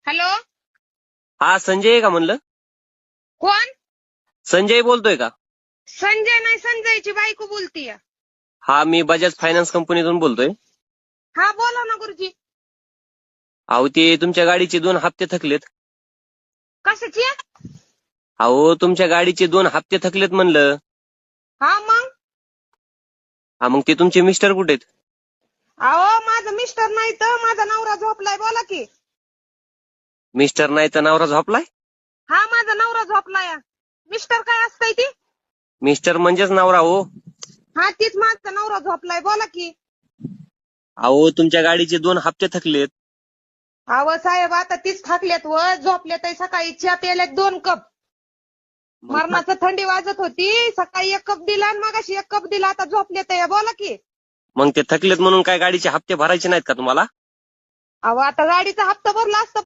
Hello. हा संजय आहे का म्हणलं? कोण? संजय बोलतोय का? संजय नाही, संजयची बायको बोलतीय. हा मी बजाज फायनान्स कंपनीतून बोलतोय. हा बोला ना गुरुजी. अहो ते तुमच्या गाडीचे 2 हप्ते थकलेत. कशाची? अहो तुमच्या गाडीचे 2 हप्ते थकलेत म्हणलं. हा मग? हा मग ते तुमचे मिस्टर कुठे आहेत? अहो माझं मिस्टर नाही तर माझा नवरा झोपलाय, बोला की. मिस्टर नाही तर नवरा झोपलाय? हा माझा नवरा झोपलाय. मिस्टर काय असतंय ती? मिस्टर म्हणजेच नवरा हो. हा तीच माझा नवरा झोपलाय, बोला की. अहो तुमच्या गाडीचे 2 हप्ते थकलेत. अहो साहेब आता तीच थाकल्यात व झोपल्यात. सकाळी चहा प्यायल्यात 2 कप. मग मरणाचं थंडी वाजत होती. सकाळी 1 कप दिला आणि मगाशी 1 कप दिला. आता झोपल्यात, बोला की. मग ते थकलेत म्हणून काय गाडीचे हप्ते भरायचे नाहीत का तुम्हाला? अहो आता गाडीचा हप्ता भरला असता